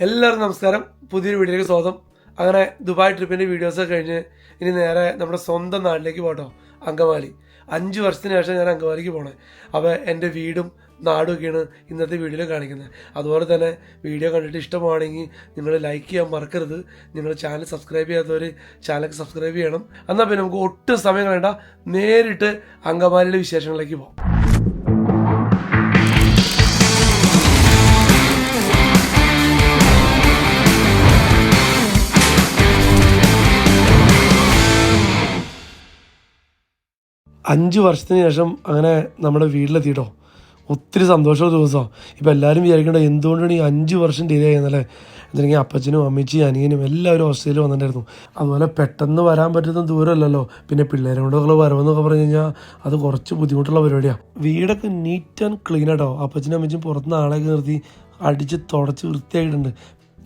എല്ലാവർക്കും നമസ്കാരം. പുതിയൊരു വീഡിയോയിലേക്ക് സ്വാഗതം. അങ്ങനെ ദുബായ് ട്രിപ്പിൻ്റെ വീഡിയോസൊക്കെ കഴിഞ്ഞ് ഇനി നേരെ നമ്മുടെ സ്വന്തം നാട്ടിലേക്ക് പോകട്ടോ, അങ്കമാലി. 5 വർഷത്തിന് ശേഷം ഞാൻ അങ്കമാലിക്ക് പോണേ. അപ്പോൾ എൻ്റെ വീടും നാടും ഒക്കെയാണ് ഇന്നത്തെ വീഡിയോയിൽ കാണിക്കുന്നത്. അതുപോലെ തന്നെ വീഡിയോ കണ്ടിട്ട് ഇഷ്ടമാണെങ്കിൽ നിങ്ങൾ ലൈക്ക് ചെയ്യാൻ മറക്കരുത്. നിങ്ങൾ ചാനൽ സബ്സ്ക്രൈബ് ചെയ്യാത്തവർ ചാനൽ സബ്സ്ക്രൈബ് ചെയ്യണം. എന്നാൽ പിന്നെ നമുക്ക് ഒട്ടും സമയം കളയണ്ട, നേരിട്ട് അങ്കമാലിയുടെ വിശേഷങ്ങളിലേക്ക് പോകാം. അഞ്ച് വർഷത്തിന് ശേഷം അങ്ങനെ നമ്മുടെ വീട്ടിലെത്തിയിട്ടോ. ഒത്തിരി സന്തോഷമുള്ള ദിവസമാണ്. ഇപ്പോൾ എല്ലാവരും വിചാരിക്കേണ്ടത് എന്തുകൊണ്ടാണ് ഈ 5 വർഷം ഡിലേ ചെയ്യുന്നല്ലേ. എന്തെങ്കിൽ അപ്പച്ചനും അമ്മച്ചിയും അനിയനും എല്ലാവരും ഓസ്ട്രേലിയയിൽ വന്നിട്ടുണ്ടായിരുന്നു. അതുപോലെ പെട്ടെന്ന് വരാൻ പറ്റുന്ന ദൂരമല്ലല്ലോ. പിന്നെ പിള്ളേരെ കൊണ്ടുള്ള വരവെന്നൊക്കെ പറഞ്ഞു കഴിഞ്ഞാൽ അത് കുറച്ച് ബുദ്ധിമുട്ടുള്ള പരിപാടിയാണ്. വീടൊക്കെ നീറ്റ് ആൻഡ് ക്ലീൻ ആട്ടോ. അപ്പച്ചനും അമ്മച്ചും പുറത്തുനിന്ന് ആളെയൊക്കെ നിർത്തി അടിച്ച് തുടച്ച് വൃത്തിയായിട്ടുണ്ട്.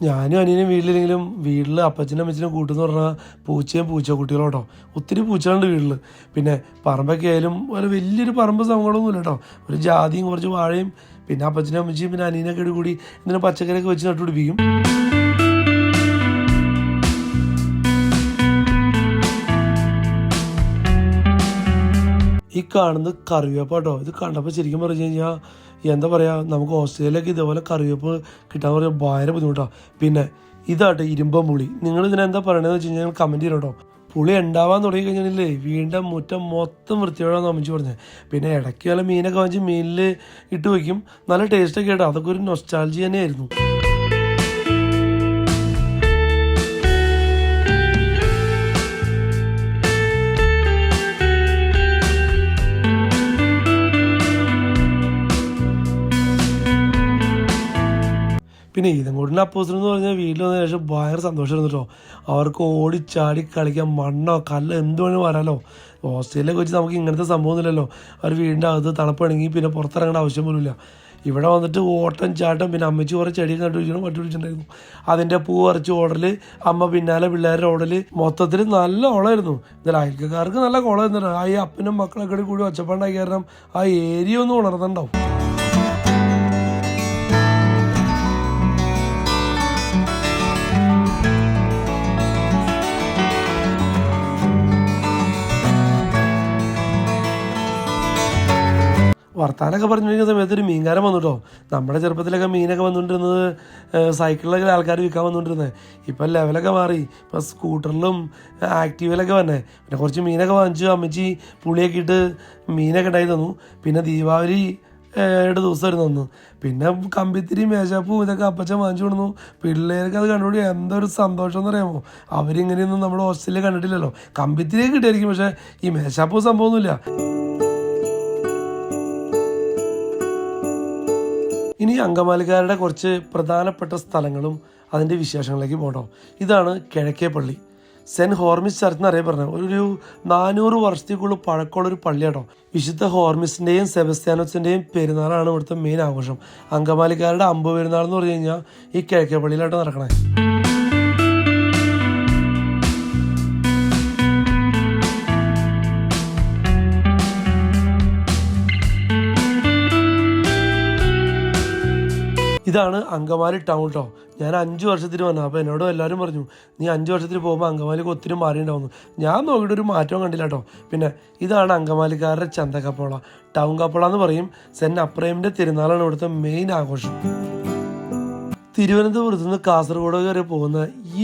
ഞാനും അനിയനും വീട്ടിലെങ്കിലും വീട്ടിൽ അപ്പച്ചനും അമ്മച്ചനും കൂട്ടെന്ന് പറഞ്ഞാൽ പൂച്ചയും പൂച്ചക്കുട്ടികളോട്ടോ. ഒത്തിരി പൂച്ചകളുണ്ട് വീട്ടിൽ. പിന്നെ പറമ്പൊക്കെ ആയാലും ഒരു വലിയൊരു പറമ്പ് സംഭവങ്ങളൊന്നുമില്ല കേട്ടോ. ഒരു ജാതിയും കുറച്ച് വാഴയും പിന്നെ അപ്പച്ചനും അമ്മച്ചിയും പിന്നെ അനിയനൊക്കെ കൂടി എന്തിനാ പച്ചക്കറിയൊക്കെ വെച്ച് നട്ടുപിടിപ്പിക്കും. ഈ കാണുന്നത് കറിവേപ്പാട്ടോ. ഇത് കണ്ടപ്പോൾ ശരിക്കും പറഞ്ഞു കഴിഞ്ഞാൽ എന്താ പറയുക, നമുക്ക് ഓസ്ട്രേലിയയിലൊക്കെ ഇതേപോലെ കറിവേപ്പ് കിട്ടാൻ പറഞ്ഞാൽ ഭയങ്കര ബുദ്ധിമുട്ടാണ്. പിന്നെ ഇതാട്ടെ ഇരുമ്പം പുളി. നിങ്ങൾ ഇതിനെന്താ പറയണതെന്ന് വെച്ച് കഴിഞ്ഞാൽ കമൻറ്റ് ചെയ്യണം കേട്ടോ. പുളി ഉണ്ടാവാൻ തുടങ്ങി കഴിഞ്ഞാലേ വീണ്ടും മുറ്റം മൊത്തം വൃത്തിയോടാന്ന് അമ്മച്ചു പറഞ്ഞത്. പിന്നെ ഇടയ്ക്ക് വല്ല മീനൊക്കെ വാങ്ങിച്ച് മീനിൽ ഇട്ട് വയ്ക്കും. നല്ല ടേസ്റ്റൊക്കെ കേട്ടോ. അതൊക്കെ ഒരു നൊസ്റ്റാൾജി തന്നെയായിരുന്നു. പിന്നെ ഈതങ്കോടിൻ്റെ അപ്പോസിറ്റ് എന്ന് പറഞ്ഞാൽ വീട്ടിൽ വന്നതിന് ശേഷം ഭയങ്കര സന്തോഷമായിരുന്നു കേട്ടോ. അവർക്ക് ഓടിച്ചാടി കളിക്കാൻ മണ്ണോ കല്ല് എന്ത് വേണമെങ്കിലും വരാമല്ലോ. ഓസ്ട്രേലിയയിലൊക്കെ വെച്ച് നമുക്ക് ഇങ്ങനത്തെ സംഭവമൊന്നുമില്ലല്ലോ. അവർ വീടിൻ്റെ അകത്ത് തണുപ്പാണെങ്കിൽ പിന്നെ പുറത്തിറങ്ങേണ്ട ആവശ്യം പോലുമില്ല. ഇവിടെ വന്നിട്ട് ഓട്ടം ചാട്ടം. പിന്നെ അമ്മച്ചി കുറേ ചെടിയൊക്കെ നട്ടുപിടിക്കണം നട്ടുപിടിച്ചിട്ടുണ്ടായിരുന്നു. അതിൻ്റെ പൂ പറിച്ച് ഓടൽ, അമ്മ പിന്നാലെ പിള്ളേരുടെ ഓടൽ, മൊത്തത്തിൽ നല്ല ഓളമായിരുന്നു. എന്നാലും അയൽക്കാർക്ക് നല്ല കുളമായിരുന്നു. ആ ഈ അപ്പനും മക്കളൊക്കെ കൂടി ഒച്ചപ്പാണ്ടാക്കി കാരണം ആ ഏരിയ ഒന്നും ഉണർന്നുണ്ടാവും. വർത്താനൊക്കെ പറഞ്ഞിരിക്കുന്ന സമയത്ത് ഒരു മീൻകാരൻ വന്നു കേട്ടോ. നമ്മുടെ ചെറുപ്പത്തിലൊക്കെ മീനൊക്കെ വന്നുകൊണ്ടിരുന്നത് സൈക്കിളിലൊക്കെ ആൾക്കാർ വിൽക്കാൻ വന്നുകൊണ്ടിരുന്നത്. ഇപ്പം ലെവലൊക്കെ മാറി. ഇപ്പം സ്കൂട്ടറിലും ആക്റ്റീവിലൊക്കെ വന്നേ. പിന്നെ കുറച്ച് മീനൊക്കെ വാങ്ങിച്ചു അമ്മച്ചി പുളിയൊക്കെ ഇട്ട് മീനൊക്കെ ഉണ്ടായി തന്നു. പിന്നെ ദീപാവലിയുടെ ദിവസമായിരുന്നു തന്നു. പിന്നെ കമ്പിത്തിരി മേശാപ്പും ഇതൊക്കെ അപ്പച്ചൻ വാങ്ങിച്ചു കൊടുന്നു. പിള്ളേർക്ക് അത് കണ്ടുപിടി എന്തൊരു സന്തോഷം എന്ന് പറയാമോ. അവരിങ്ങനെയൊന്നും നമ്മുടെ ഓസ്ട്രേലിയ കണ്ടിട്ടില്ലല്ലോ. കമ്പിത്തിരിയൊക്കെ കിട്ടിയായിരിക്കും, പക്ഷേ ഈ മേശാപ്പൂ സംഭവമൊന്നുമില്ല. ഇനി അങ്കമാലിക്കാരുടെ കുറച്ച് പ്രധാനപ്പെട്ട സ്ഥലങ്ങളും അതിൻ്റെ വിശേഷങ്ങളിലേക്ക് പോകട്ടോ. ഇതാണ് കിഴക്കേ പള്ളി. സെൻറ്റ് ഹോർമിസ് ചർച്ച് എന്നറിയപ്പെടുന്നത് ഒരു 400 വർഷത്തേക്കുള്ള പഴക്കമുള്ളൊരു പള്ളിയാട്ടോ. വിശുദ്ധ ഹോർമിസിൻ്റെയും സെബസ്ത്യാനോസിൻ്റെയും പെരുന്നാളാണ് ഇവിടുത്തെ മെയിൻ ആഘോഷം. അങ്കമാലിക്കാരുടെ അമ്പ് പെരുന്നാൾ എന്ന് പറഞ്ഞു കഴിഞ്ഞാൽ ഈ കിഴക്കേ പള്ളിയിലായിട്ട് നടക്കണേ. ഇതാണ് അങ്കമാലി ടൗൺ കേട്ടോ. ഞാൻ 5 വർഷത്തിന് വന്നു. അപ്പോൾ എന്നോട് എല്ലാവരും പറഞ്ഞു നീ 5 വർഷത്തിന് പോകുമ്പോൾ അങ്കമാലിക്ക് ഒത്തിരി മാറിയിട്ടുണ്ടാവുന്നു. ഞാൻ നോക്കിയിട്ട് ഒരു മാറ്റവും കണ്ടില്ല കേട്ടോ. പിന്നെ ഇതാണ് അങ്കമാലിക്കാരുടെ ചന്തക്കപ്പോള, ടൗൺ കപ്പോള എന്ന് പറയും. സെൻറ്റ് അപ്രൈമിൻ്റെ തിരുനാളാണ് ഇവിടുത്തെ മെയിൻ ആഘോഷം. തിരുവനന്തപുരത്ത് നിന്ന് കാസർഗോഡ് വരെ പോകുന്ന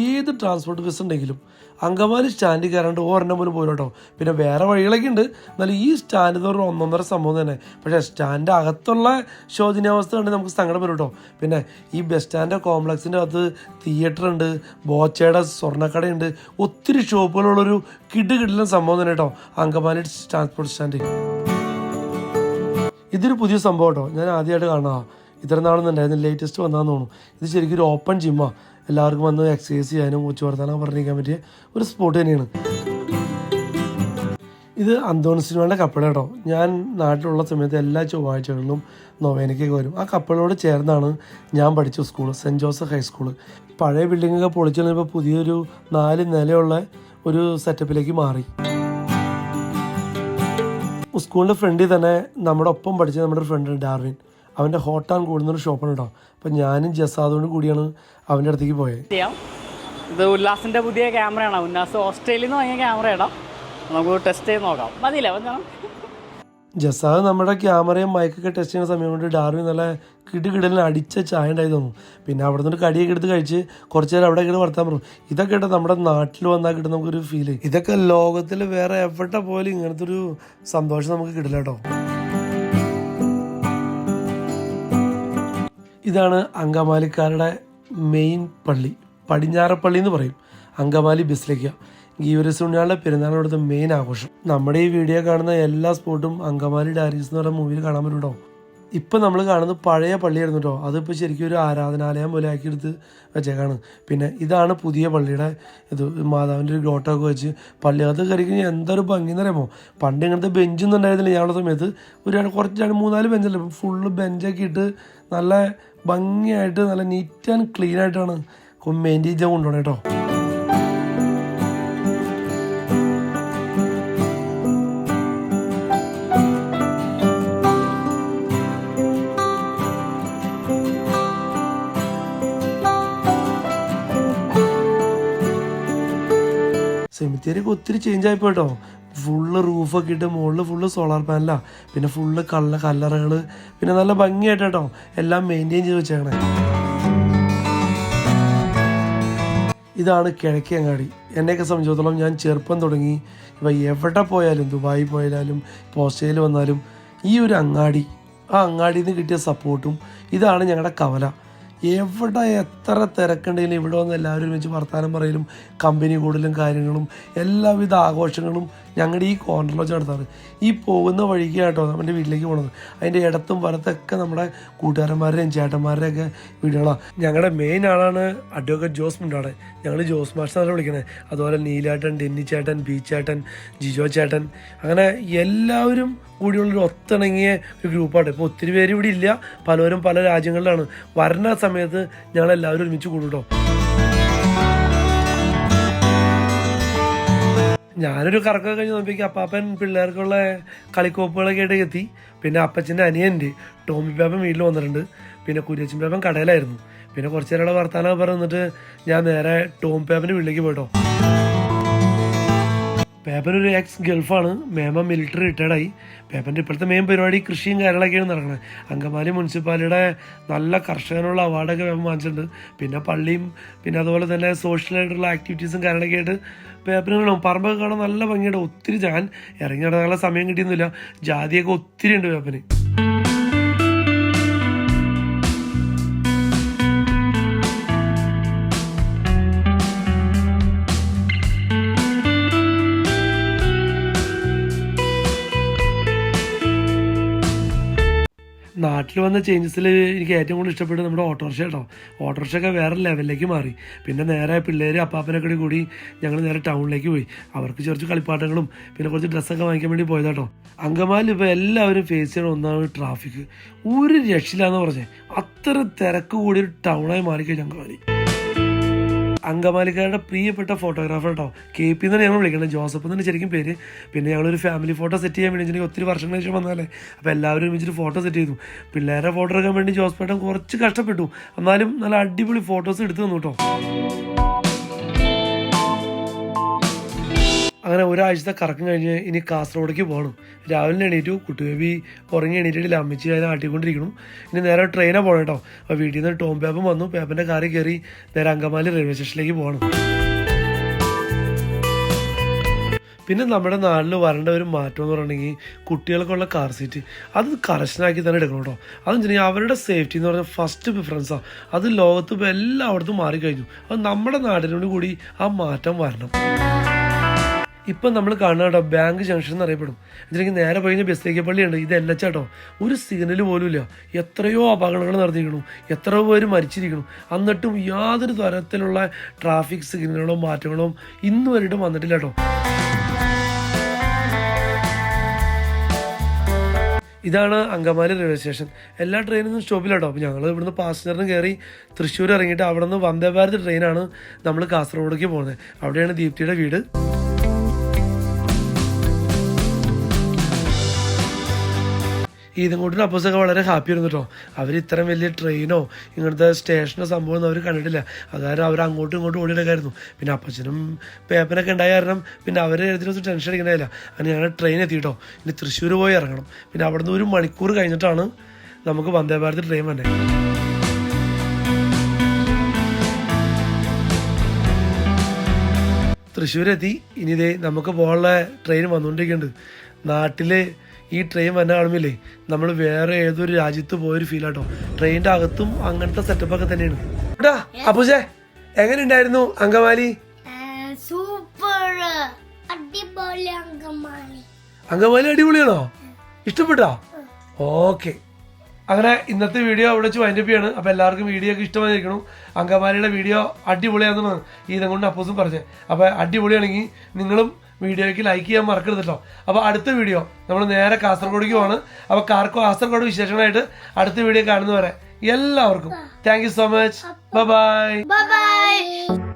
ഏത് ട്രാൻസ്പോർട്ട് ബസ് ഉണ്ടെങ്കിലും അങ്കമാലി സ്റ്റാൻഡിൽ കയറാണ്ട് ഒരെണ്ണം പോലും പോലും കേട്ടോ. പിന്നെ വേറെ വഴികളൊക്കെ ഉണ്ട്. എന്നാലും ഈ സ്റ്റാൻഡ് എന്ന് പറഞ്ഞാൽ ഒന്നൊന്നര സംഭവം തന്നെ. പക്ഷേ സ്റ്റാൻഡ് അകത്തുള്ള ശോചനീയാവസ്ഥ കണ്ട് നമുക്ക് സങ്കടം വരും കേട്ടോ. പിന്നെ ഈ ബസ് സ്റ്റാൻഡ് കോംപ്ലക്സിൻ്റെ അകത്ത് തിയേറ്റർ ഉണ്ട്, ബോച്ചയുടെ സ്വർണ്ണക്കടയുണ്ട്, ഒത്തിരി ഷോപ്പുകളുള്ളൊരു കിടുകിടിലും സംഭവം തന്നെ കേട്ടോ അങ്കമാലി ട്രാൻസ്പോർട്ട് സ്റ്റാൻഡ്. ഇതൊരു പുതിയ സംഭവം കേട്ടോ. ഞാൻ ആദ്യമായിട്ട് കാണാം. ഇത്ര നാളൊന്നും ഉണ്ടായിരുന്നു, ലേറ്റസ്റ്റ് വന്നാന്ന് തോന്നുന്നു. ഇത് ശരിക്കും ഒരു ഓപ്പൺ ജിമ്മാണ്. എല്ലാവർക്കും വന്ന് എക്സസൈസ് ചെയ്യാനും ഉച്ച വർത്താനൊക്കെ പറഞ്ഞിരിക്കാൻ പറ്റിയ ഒരു സ്പോട്ട് തന്നെയാണ്. ഇത് അന്തോണിസിനുകളുടെ കപ്പള കേട്ടോ. ഞാൻ നാട്ടിലുള്ള സമയത്ത് എല്ലാ ചൊവ്വാഴ്ചകളിലും നൊവേനയ്ക്കൊക്കെ വരും. ആ കപ്പളോട് ചേർന്നാണ് ഞാൻ പഠിച്ച സ്കൂൾ, സെൻറ്റ് ജോസഫ് ഹൈസ്കൂള്. പഴയ ബിൽഡിങ്ങൊക്കെ പൊളിച്ചു കഴിഞ്ഞപ്പോൾ പുതിയൊരു 4 നിലയുള്ള ഒരു സെറ്റപ്പിലേക്ക് മാറി. സ്കൂളിൻ്റെ ഫ്രണ്ടിൽ തന്നെ നമ്മുടെ ഒപ്പം പഠിച്ച നമ്മുടെ ഒരു ഫ്രണ്ട് ഡാർവിൻ, അവൻ്റെ ഹോട്ട് ആൻഡ് കൂൾ എന്നൊരു ഷോപ്പാണ് കേട്ടോ. അപ്പം ഞാനും ജസാദോടും കൂടിയാണ് അവൻ്റെ അടുത്തേക്ക് പോയത്. ഇത് ഉല്ലാസിൻ്റെ പുതിയ ക്യാമറയാണ്. ഉല്ലാസ് ഓസ്ട്രേലിയയിൽ നിന്ന് വാങ്ങിയ ക്യാമറയാണ്. നമുക്ക് ടെസ്റ്റ് ചെയ്ത് നോക്കാം. മതിയില്ല ജസാദ് നമ്മുടെ ക്യാമറയും മൈക്കൊക്കെ ടെസ്റ്റ് ചെയ്യുന്ന സമയം കൊണ്ട് ഡാർവിൻ നല്ല കിടുകിടലിന് അടിച്ച ചായ ഉണ്ടായി തോന്നും. പിന്നെ അവിടെ നിന്ന് കടിയൊക്കെ എടുത്ത് കഴിച്ച് കുറച്ച് നേരം അവിടെ ഇങ്ങനെ വർത്താൻ പറഞ്ഞു. ഇതൊക്കെ കേട്ടോ നമ്മുടെ നാട്ടിൽ വന്നാൽ കിട്ടും നമുക്കൊരു ഫീല്. ഇതൊക്കെ ലോകത്തിൽ വേറെ എവിടെ പോലും ഇങ്ങനത്തെ ഒരു സന്തോഷം നമുക്ക് കിട്ടില്ല കേട്ടോ. ഇതാണ് അങ്കമാലിക്കാരുടെ മെയിൻ പള്ളി, പടിഞ്ഞാറപ്പള്ളി എന്ന് പറയും. അങ്കമാലി ബസിലിക്ക ഗീവരസ് ഉണ്ണിയാളുടെ പെരുന്നാളിന് ഇവിടുത്തെ മെയിൻ ആഘോഷം. നമ്മുടെ ഈ വീഡിയോ കാണുന്ന എല്ലാ സ്പോട്ടും അങ്കമാലി ഡയറീസ് എന്ന് പറയുന്ന മൂവിയിൽ കാണാൻ പറ്റും കേട്ടോ. ഇപ്പം നമ്മൾ കാണുന്നത് പഴയ പള്ളിയായിരുന്നു കേട്ടോ. അതിപ്പോൾ ശരിക്കും ഒരു ആരാധനാലയം പോലെ ആക്കിയെടുത്ത് വെച്ചേക്കാണ്. പിന്നെ ഇതാണ് പുതിയ പള്ളിയുടെ ഇത്, മാതാവിൻ്റെ ഒരു ഗ്രോട്ടൊക്കെ വെച്ച് പള്ളി അത് കയറി കഴിഞ്ഞാൽ എന്തൊരു ഭംഗി എന്ന് പറയുമ്പോൾ. പണ്ട് ഇങ്ങനത്തെ ബെഞ്ചൊന്നും ഉണ്ടായിരുന്നില്ല ഞങ്ങളുടെ സമയത്ത്. കുറച്ച് 3-4 ബെഞ്ചല്ലേ, ഫുള്ള് ബെഞ്ചൊക്കെ ഇട്ട് നല്ല ഭംഗിയായിട്ട് നല്ല നീറ്റ് ആൻഡ് ക്ലീൻ ആയിട്ടാണ് മെയിൻറ്റെയിൻ ചെയ്യാൻ കൊണ്ടുപോകണം കേട്ടോ. സെമിത്തേരിയൊക്കെ ഒത്തിരി ചേഞ്ച് ആയിപ്പോ കേട്ടോ. ഫുള്ള് റൂഫൊക്കെ ഇട്ട് മുകളിൽ ഫുള്ള് സോളാർ പാനലാണ്. പിന്നെ ഫുള്ള് കല്ലറകൾ, പിന്നെ നല്ല ഭംഗിയായിട്ട് കേട്ടോ എല്ലാം മെയിൻറ്റെയിൻ ചെയ്ത് വെച്ചേക്കണേ. ഇതാണ് കിഴക്കേ അങ്ങാടി. എന്നെയൊക്കെ സംബന്ധിച്ചിടത്തോളം ഞാൻ ചെറുപ്പം തുടങ്ങി ഇപ്പം എവിടെ പോയാലും, ദുബായി പോയാലും ഇപ്പോൾ ഓസ്ട്രേലിയ വന്നാലും ഈ ഒരു അങ്ങാടി, ആ അങ്ങാടിയിൽ നിന്ന് കിട്ടിയ സപ്പോർട്ടും ഇതാണ് ഞങ്ങളുടെ കവല. എവിടെ എത്ര തിരക്കുണ്ടെങ്കിലും ഇവിടെ വന്ന് എല്ലാവരും വെച്ച് വർത്തമാനം പറയലും കമ്പനി കൂടുതലും കാര്യങ്ങളും എല്ലാവിധ ആഘോഷങ്ങളും ഞങ്ങളുടെ ഈ കോർണറിൽ വെച്ച് നടത്താറ്. ഈ പോകുന്ന വഴിക്ക് കേട്ടോ നമ്മുടെ വീട്ടിലേക്ക് പോകുന്നത്. അതിൻ്റെ ഇടത്തും വലത്തൊക്കെ നമ്മുടെ കൂട്ടുകാരന്മാരുടെയും ചേട്ടന്മാരുടെയൊക്കെ വീടുകളാണ്. ഞങ്ങളുടെ മെയിൻ ആളാണ് അഡ്വക്കേറ്റ് ജോസ് മുണ്ടാടെ. ഞങ്ങൾ ജോസ് മാസ്റ്റർ വിളിക്കണേ. അതുപോലെ നീലേട്ടൻ, ഡെന്നി ചേട്ടൻ, ബി ചേട്ടൻ, ജിജോ ചേട്ടൻ, അങ്ങനെ എല്ലാവരും കൂടിയുള്ളൊരു ഒത്തിണങ്ങിയ ഒരു ഗ്രൂപ്പാണ്. ഇപ്പോൾ ഒത്തിരി പേര് ഇവിടെ ഇല്ല, പലരും പല രാജ്യങ്ങളിലാണ്. വരുന്ന സമയത്ത് ഞങ്ങളെല്ലാവരും ഒരുമിച്ച് കൂടും കേട്ടോ. ഞാനൊരു കറക്കൊക്കെ കഴിഞ്ഞ് നോക്കിയപ്പോൾ അപ്പാപ്പൻ പിള്ളേർക്കുള്ള കളിക്കോപ്പുകളൊക്കെ ആയിട്ട് എത്തി. പിന്നെ അപ്പച്ചൻ്റെ അനിയൻ്റെ ടോമി പേപ്പൻ വീട്ടിൽ വന്നിട്ടുണ്ട്. പിന്നെ കുര്യച്ചൻ പേപ്പൻ കടയിലായിരുന്നു. പിന്നെ കുറച്ച് നേരം വർത്താനമൊക്കെ പറഞ്ഞിട്ട് ഞാൻ നേരെ ടോം പേപ്പൻ്റെ വീട്ടിലേക്ക് പോയിട്ടോ. പേപ്പൻ ഒരു എക്സ് ഗൾഫാണ്. മേമ മിലിറ്ററി റിട്ടയർഡായി. പേപ്പൻ്റെ ഇപ്പോഴത്തെ മെയിൻ പരിപാടി കൃഷിയും കാര്യങ്ങളൊക്കെയാണ് നടക്കുന്നത്. അങ്കമാലി മുനിസിപ്പാലിറ്റിയുടെ നല്ല കർഷകനുള്ള അവാർഡൊക്കെ പേപ്പൻ വാങ്ങിച്ചിട്ടുണ്ട്. പിന്നെ പള്ളിയും പിന്നെ അതുപോലെ തന്നെ സോഷ്യലായിട്ടുള്ള ആക്ടിവിറ്റീസും കാര്യങ്ങളൊക്കെ ആയിട്ട് പേപ്പറിന് കാണും. പറമ്പൊക്കെ കാണാൻ നല്ല ഭംഗിയുണ്ട്. ഒത്തിരി ഞാൻ ഇറങ്ങി നടക്കാനുള്ള സമയം കിട്ടിയൊന്നുമില്ല. ജാതിയൊക്കെ ഒത്തിരി ഉണ്ട് പേപ്പന്. നാട്ടിൽ വന്ന ചേഞ്ചസിൽ എനിക്ക് ഏറ്റവും കൂടുതൽ ഇഷ്ടപ്പെട്ടത് നമ്മുടെ ഓട്ടോറിക്ഷ കേട്ടോ. ഓട്ടോറിക്ഷയൊക്കെ വേറെ ലെവലിലേക്ക് മാറി. പിന്നെ നേരെ പിള്ളേർ അപ്പാപ്പനൊക്കെ കൂടി ഞങ്ങൾ നേരെ ടൗണിലേക്ക് പോയി. അവർക്ക് കുറച്ച് കളിപ്പാട്ടങ്ങളും പിന്നെ കുറച്ച് ഡ്രസ്സൊക്കെ വാങ്ങിക്കാൻ വേണ്ടി പോയത് കേട്ടോ. അങ്കമാലി ഇപ്പോൾ എല്ലാവരും ഫേസ് ചെയ്യണ ഒന്നാണ് ട്രാഫിക്. ഒരു രക്ഷയില്ലാന്ന് പറഞ്ഞേ, അത്ര തിരക്ക് കൂടിയൊരു ടൗണായി മാറിക്കഴിഞ്ഞു അങ്കമാലി. അങ്കമാലിക്കാരുടെ പ്രിയപ്പെട്ട ഫോട്ടോഗ്രാഫർ കേട്ടോ. KP എന്നാണ് ഞങ്ങൾ വിളിക്കുന്നത്, ജോസഫ് എന്നാണ് ശരിക്കും പേര്. പിന്നെ ഞങ്ങളൊരു ഫാമിലി ഫോട്ടോ സെറ്റ് ചെയ്യാൻ വേണ്ടി വെച്ചിട്ടുണ്ടെങ്കിൽ ഒത്തിരി വർഷങ്ങൾക്ക് ശേഷം വന്നാലേ, അപ്പോൾ എല്ലാവരും ഒരുമിച്ചിട്ട് ഫോട്ടോ സെറ്റ് ചെയ്തു. പിള്ളേരെ ഫോട്ടോ എടുക്കാൻ വേണ്ടി ജോസഫേട്ടൻ കുറച്ച് കഷ്ടപ്പെട്ടു, എന്നാലും നല്ല അടിപൊളി ഫോട്ടോസ് എടുത്തു തന്നു കേട്ടോ. അങ്ങനെ ഒരാഴ്ചത്തെ കറക്കം കഴിഞ്ഞ് ഇനി കാസർഗോഡേക്ക് പോകണം. രാവിലെ എണീറ്റു, കുട്ടുബേബി ഉറങ്ങി എണീറ്റിട്ടില്ല, അമ്മച്ചി അതിനെ ആട്ടിക്കൊണ്ടിരിക്കണം. ഇനി നേരെ ട്രെയിനാണ് പോകണം കേട്ടോ. അപ്പോൾ വീട്ടിൽ നിന്ന് ടോം പേപ്പൻ വന്നു. പേപ്പൻ്റെ കാറിൽ കയറി നേരെ അങ്കമാലി റെയിൽവേ സ്റ്റേഷനിലേക്ക് പോകണം. പിന്നെ നമ്മുടെ നാട്ടിൽ വരേണ്ട ഒരു മാറ്റം എന്ന് പറഞ്ഞിട്ടുണ്ടെങ്കിൽ കുട്ടികൾക്കുള്ള കാർ സീറ്റ് അത് കറക്ഷനാക്കി തന്നെ എടുക്കണം കേട്ടോ. അതെന്ന് വെച്ചിട്ടുണ്ടെങ്കിൽ അവരുടെ സേഫ്റ്റി എന്ന് പറഞ്ഞാൽ ഫസ്റ്റ് പ്രിഫറൻസാണ്. അത് ലോകത്ത് ഇപ്പോൾ എല്ലായിടത്തും മാറിക്കഴിഞ്ഞു. അത് നമ്മുടെ നാടിനോട് കൂടി ആ മാറ്റം വരണം. ഇപ്പം നമ്മൾ കാണുന്ന ബാങ്ക് ജംഗ്ഷൻ എന്നറിയപ്പെടും. എന്നിട്ടുണ്ടെങ്കിൽ നേരെ പോയി കഴിഞ്ഞാൽ ബസ്സിലേക്ക് പള്ളിയുണ്ട്. ഇത് LH ഒരു സിഗ്നൽ പോലും ഇല്ല. എത്രയോ അപകടങ്ങൾ നടത്തിയിരിക്കണം, എത്രയോ പേര് മരിച്ചിരിക്കണം. എന്നിട്ടും യാതൊരു തരത്തിലുള്ള ട്രാഫിക് സിഗ്നലുകളോ മാറ്റങ്ങളോ ഇന്ന് വരെയും വന്നിട്ടില്ല കേട്ടോ. ഇതാണ് അങ്കമാലി റെയിൽവേ സ്റ്റേഷൻ. എല്ലാ ട്രെയിനൊന്നും സ്റ്റോപ്പിലാട്ടോ. അപ്പോൾ ഞങ്ങൾ ഇവിടുന്ന് പാസഞ്ചറിന് കയറി തൃശ്ശൂർ ഇറങ്ങിയിട്ട് അവിടെ നിന്ന് വന്ദേ ഭാരത് ട്രെയിനാണ് നമ്മൾ കാസർഗോഡേക്ക് പോകുന്നത്. അവിടെയാണ് ദീപ്തിയുടെ വീട്. ഈതൻകുട്ടിനും അപ്പൂസൊക്കെ വളരെ ഹാപ്പി ആയിരുന്നു കേട്ടോ. അവർ ഇത്രയും വലിയ ട്രെയിനോ ഇങ്ങനത്തെ സ്റ്റേഷനോ സംഭവം ഒന്നും അവർ കണ്ടിട്ടില്ല. അതായത് അവർ അങ്ങോട്ടും ഇങ്ങോട്ടും ഓടിയെടുക്കായിരുന്നു. പിന്നെ അപ്പച്ചനും പേപ്പനൊക്കെ ഉണ്ടായ കാരണം പിന്നെ അവർ ഇതിനൊന്നും ടെൻഷൻ അടിക്കണ്ടായില്ല. അങ്ങനെ ഞങ്ങൾ ട്രെയിൻ എത്തിയിട്ടോ. ഇനി തൃശ്ശൂർ പോയി ഇറങ്ങണം. പിന്നെ അവിടെ നിന്ന് 1 മണിക്കൂർ കഴിഞ്ഞിട്ടാണ് നമുക്ക് വന്ദേ ഭാരത് ട്രെയിൻ വന്നത്. തൃശ്ശൂരെത്തി. ഇനി ഇതേ നമുക്ക് പോകാനുള്ള ട്രെയിൻ വന്നുകൊണ്ടിരിക്കുന്നുണ്ട്. നാട്ടിൽ ഈ ട്രെയിൻ വന്ന കാണുമ്പില്ലേ നമ്മൾ വേറെ ഏതൊരു രാജ്യത്ത് പോയൊരു ഫീലാട്ടോ. ട്രെയിനിൻ്റെ അകത്തും അങ്ങനത്തെ സെറ്റപ്പൊക്കെ തന്നെയാണ്. കേട്ടാ അപ്പൂജെ എങ്ങനെ ഉണ്ടായിരുന്നു അങ്കമാലി? സൂപ്പർ, അടിപൊളി അങ്കമാലി. അങ്കമാലി അടിപൊളിയാണോ? ഇഷ്ടപ്പെട്ടോ? ഓക്കെ. അങ്ങനെ ഇന്നത്തെ വീഡിയോ അവിടെ വെച്ച് വൈൻഡപ്പ് ചെയ്യാണ്. അപ്പോൾ എല്ലാവർക്കും വീഡിയോ ഒക്കെ ഇഷ്ടമായിരിക്കണം. അങ്കമാലിയുടെ വീഡിയോ അടിപൊളിയാണെന്നാണ് ഈതം കൊണ്ട് അപ്പൂസും പറഞ്ഞത്. അപ്പോൾ അടിപൊളിയാണെങ്കിൽ നിങ്ങളും വീഡിയോയ്ക്ക് ലൈക്ക് ചെയ്യാൻ മറക്കരുത് കേട്ടോ. അപ്പോൾ അടുത്ത വീഡിയോ നമ്മൾ നേരെ കാസർഗോഡേക്ക് പോവാണ്. അപ്പോൾ കാസർഗോഡ് വിശേഷങ്ങളായിട്ട് അടുത്ത വീഡിയോ കാണുന്നവരെ എല്ലാവർക്കും thank you so much. Bye bye. Bye bye.